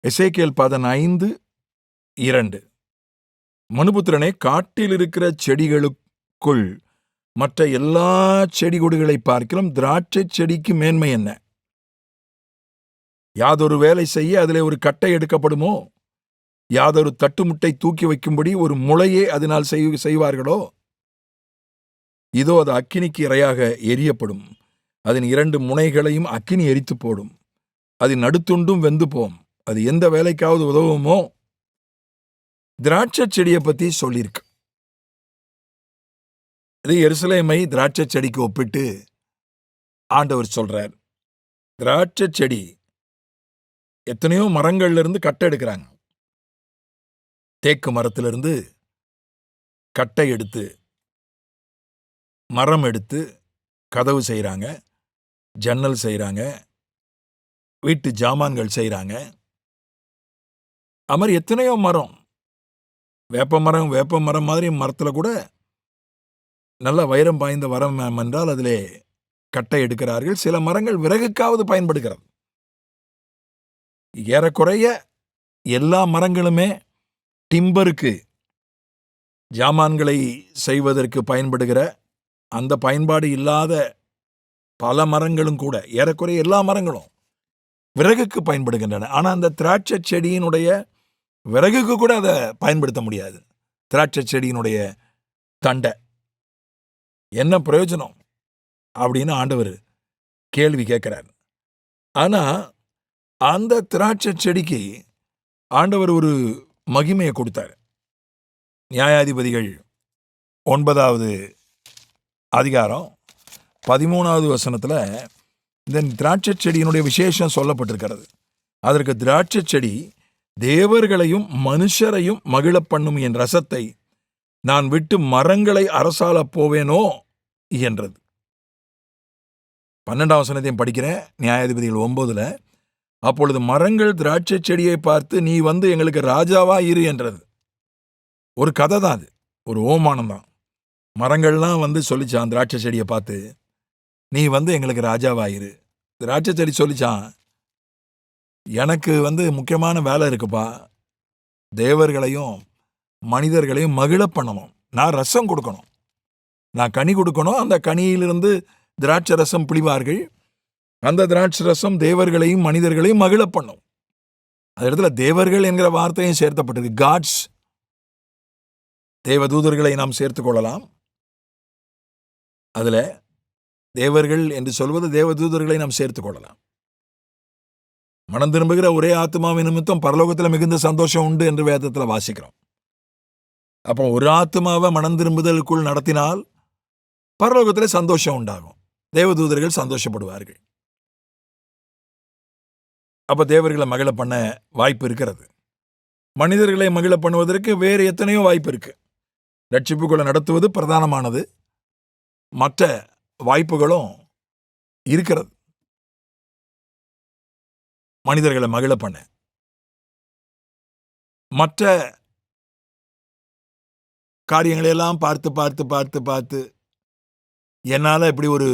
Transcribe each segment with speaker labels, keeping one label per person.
Speaker 1: எசேக்கியேல் 15:2. மனுபுத்திரனே, காட்டில் இருக்கிற செடிகளுக்குள் மற்ற எல்லா செடி கொடிகளை பார்க்கிலும் திராட்சை செடிக்கு மேன்மை என்ன? யாதொரு வேலை செய்ய அதிலே ஒரு கட்டை எடுக்கப்படுமோ? யாதொரு தட்டுமுட்டை தூக்கி வைக்கும்படி ஒரு முளையே அதனால் செய்வார்களோ? இதோ அது அக்கினிக்கு இரையாக எரியப்படும். அதன் 2 முனைகளையும் அக்கினி எரித்து போடும். அதன் நடுத்துண்டும் வெந்து போம். அது எந்த வேலைக்காவது உதவுமோ? திராட்சை செடியை பத்தி சொல்லியிருக்கு. இது எருசலேமை திராட்சை செடிக்கு ஒப்பிட்டு ஆண்டவர் சொல்றார். திராட்சை செடி எத்தனையோ மரங்கள்ல இருந்து கட்டை எடுக்கிறாங்க. தேக்கு மரத்திலிருந்து கட்டை எடுத்து, மரம் எடுத்து கதவு செய்கிறாங்க, ஜன்னல் செய்கிறாங்க, வீட்டு ஜாமான்கள் செய்கிறாங்க. அது மாதிரி எத்தனையோ மரம், வேப்ப மரம் மாதிரி மரத்தில் கூட நல்ல வைரம் பாய்ந்த மரம் என்றால் அதிலே கட்டை எடுக்கிறார்கள். சில மரங்கள் விறகுக்காவது பயன்படுகிறது. ஏறக்குறைய எல்லா மரங்களுமே டிம்பருக்கு, ஜாமான்களை செய்வதற்கு பயன்படுகிற அந்த பயன்பாடு இல்லாத பல மரங்களும் கூட, ஏறக்குறைய எல்லா மரங்களும் விறகுக்கு பயன்படுகின்றன. ஆனால் அந்த திராட்சை செடியினுடைய விறகுக்கு கூட அதை பயன்படுத்த முடியாது. திராட்சை செடியினுடைய தண்டை என்ன பிரயோஜனம் அப்படின்னு ஆண்டவர் கேள்வி கேட்கிறார். ஆனால் அந்த திராட்சை செடிக்கு ஆண்டவர் ஒரு மகிமையை கொடுத்தார். நியாயாதிபதிகள் 9வது அதிகாரம் 13வது வசனத்தில் இந்த திராட்சை செடியினுடைய விசேஷம் சொல்லப்பட்டிருக்கிறது. அதற்கு திராட்சை செடி தேவர்களையும் மனுஷரையும் மகிழ பண்ணும் என் ரசத்தை நான் விட்டு மரங்களை அரசால போவேனோ என்றது. 12வது வசனத்தையும் படிக்கிறேன். நியாயாதிபதிகள் 9. அப்பொழுது மரங்கள் திராட்சை செடியை பார்த்து, நீ வந்து எங்களுக்கு ராஜாவா இரு என்றது. ஒரு கதை தான் அது, ஒரு ஓமானம் தான். மரங்கள்லாம் வந்து சொல்லிச்சான் திராட்சை செடியை பார்த்து, நீ வந்து எங்களுக்கு ராஜாவா இரு. திராட்சை செடி சொல்லிச்சான், எனக்கு முக்கியமான வேலை இருக்குப்பா, தேவர்களையும் மனிதர்களையும் மகிழ பண்ணணும். நான் ரசம் கொடுக்கணும், நான் கனி கொடுக்கணும். அந்த கனியிலிருந்து திராட்சை ரசம் பிழிவார்கள். அந்த திராட்சை ரசம் தேவர்களையும் மனிதர்களையும் மகிழ பண்ணும். அந்த இடத்துல தேவர்கள் என்கிற வார்த்தையும் சேர்த்தப்பட்டிருக்கு. காட்ஸ், தேவதூதர்களை நாம் சேர்த்துக் கொள்ளலாம். அதுல தேவர்கள் என்று சொல்வது தேவதூதர்களை நாம் சேர்த்துக் கொள்ளலாம். மனம் திரும்புகிற ஒரே ஆத்மாவின் நிமித்தம் பரலோகத்தில் மிகுந்த சந்தோஷம் உண்டு என்று வேதத்தில் வாசிக்கிறோம். அப்போ ஒரு ஆத்மாவை மனம் திரும்புதலுக்குள் நடத்தினால் பரலோகத்தில் சந்தோஷம் உண்டாகும். தேவதூதர்கள் சந்தோஷப்படுவார்கள். அப்ப தேவர்களை மகிழ பண்ண வாய்ப்பு இருக்கிறது. மனிதர்களை மகிழ பண்ணுவதற்கு வேறு எத்தனையோ வாய்ப்பு இருக்கு. ரட்சிப்புகளை நடத்துவது பிரதானமானது, மற்ற வாய்ப்புகளும் இருக்கிறது. மனிதர்களை மகிழ பண்ண மற்ற காரியங்களையெல்லாம் பார்த்து பார்த்து பார்த்து பார்த்து என்னால் இப்படி ஒரு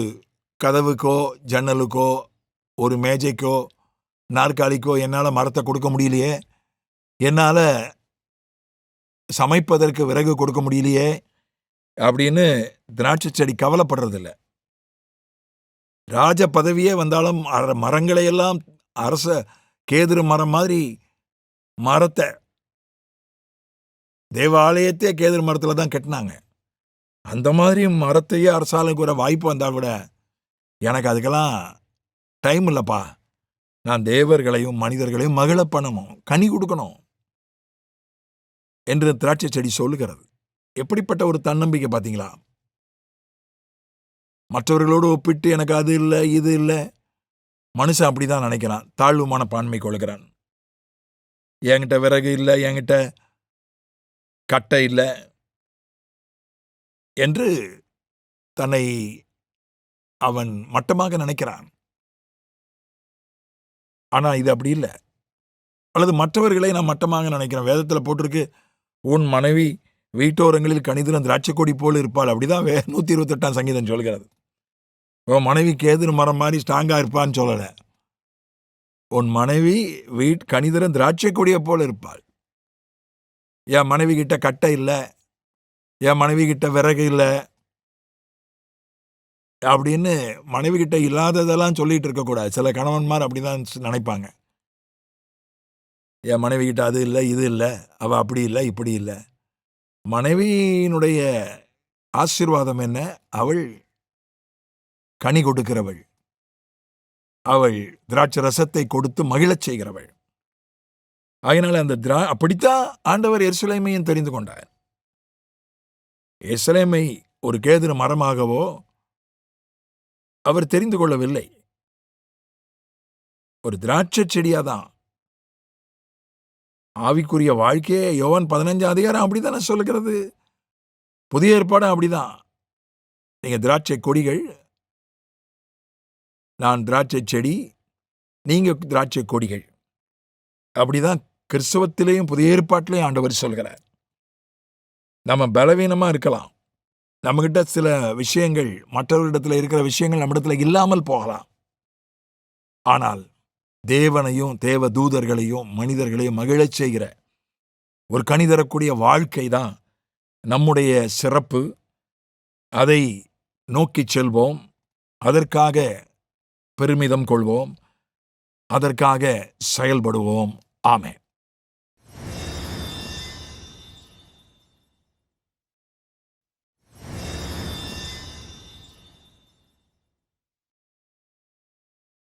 Speaker 1: கதவுக்கோ ஜன்னலுக்கோ ஒரு மேஜைக்கோ நாற்காலிக்கோ என்னால் மரத்தை கொடுக்க முடியலையே, என்னால் சமைப்பதற்கு விறகு கொடுக்க முடியலையே அப்படின்னு திராட்சை செடி கவலைப்படுறதில்லை. ராஜ பதவியே வந்தாலும் மரங்களையெல்லாம் அரச கேதுரு மரம் மாதிரி மரத்தை, தேவாலயத்தையே கேதுரு மரத்தில் தான் கட்டினாங்க. அந்த மாதிரி மரத்தையே அரசாளுக்கு ஒரு வாய்ப்பு வந்தால் கூட எனக்கு அதுக்கெல்லாம் டைம் இல்லைப்பா, நான் தேவர்களையும் மனிதர்களையும் மகிழ பண்ணணும், கனி கொடுக்கணும் என்று திராட்சை செடி சொல்லுகிறது. எப்படிப்பட்ட ஒரு தன்னம்பிக்கை பார்த்தீங்களா? மற்றவர்களோடு ஒப்பிட்டு எனக்கு அது இல்லை இது இல்லை. மனுஷன் அப்படிதான் நினைக்கிறான், தாழ்வுமான பான்மை கொள்கிறான். என்கிட்ட விறகு இல்லை, என்கிட்ட கட்டை இல்லை என்று தன்னை அவன் மட்டமாக நினைக்கிறான். ஆனா இது அப்படி இல்லை. அல்லது மற்றவர்களை நான் மட்டமாக நினைக்கிறேன். வேதத்தில் போட்டிருக்கு, உன் மனைவி வீட்டோரங்களில் கனிதரும் திராட்சை கொடி போல் இருப்பாள். அப்படிதான் 128ஆம் சங்கீதம் சொல்கிறது. உன் மனைவி கேதுரு மரம் மாதிரி ஸ்ட்ராங்கா இருப்பான்னு சொல்லலை. உன் மனைவி கனிதரும் திராட்சை கொடியை போல இருப்பாள். என் மனைவி கிட்ட கட்டை இல்லை, என் மனைவி கிட்ட விறகு இல்லை அப்படின்னு மனைவி கிட்ட இல்லாததெல்லாம் சொல்லிட்டு இருக்கக்கூடாது. சில கணவன்மார் அப்படிதான் நினைப்பாங்க. என் மனைவி கிட்ட அது இல்லை, இது இல்லை, அவ அப்படி இல்லை, இப்படி இல்லை. மனைவியினுடைய ஆசீர்வாதம் என்ன? அவள் கனி கொடுக்கிறவள், அவள் திராட்சை ரசத்தை கொடுத்து மகிழச் செய்கிறவள். அதனால அந்த அப்படித்தான் ஆண்டவர் எருசலேமையும் தெரிந்து கொண்டார். எருசலேமை ஒரு கேதுரு மரமாகவோ அவர் தெரிந்து கொள்ளவில்லை, ஒரு திராட்சை செடியாதான். ஆவிக்குரிய வாழ்க்கையே யோவான் 15 அதிகாரம் அப்படித்தானே சொல்லுகிறது. புதிய ஏற்பாடு அப்படிதான். நீங்க திராட்சை கொடிகள், நான் திராட்சை செடி, நீங்க திராட்சை கொடிகள். அப்படிதான் கிறிஸ்தவத்திலேயும் புதிய ஏற்பாட்டிலையும் ஆண்டவர் சொல்கிறார். நம்ம பலவீனமா இருக்கலாம், நம்மகிட்ட சில விஷயங்கள், மற்றவர்களிடத்துல இருக்கிற விஷயங்கள் நம்மிடத்துல இல்லாமல் போகலாம். ஆனால் தேவனையும் தேவ தூதர்களையும் மனிதர்களையும் மகிழச் செய்கிற ஒரு கனி தரக்கூடிய வாழ்க்கை தான் நம்முடைய சிறப்பு. அதை நோக்கி செல்வோம், அதற்காக பெருமிதம் கொள்வோம், அதற்காக செயல்படுவோம். ஆமென்.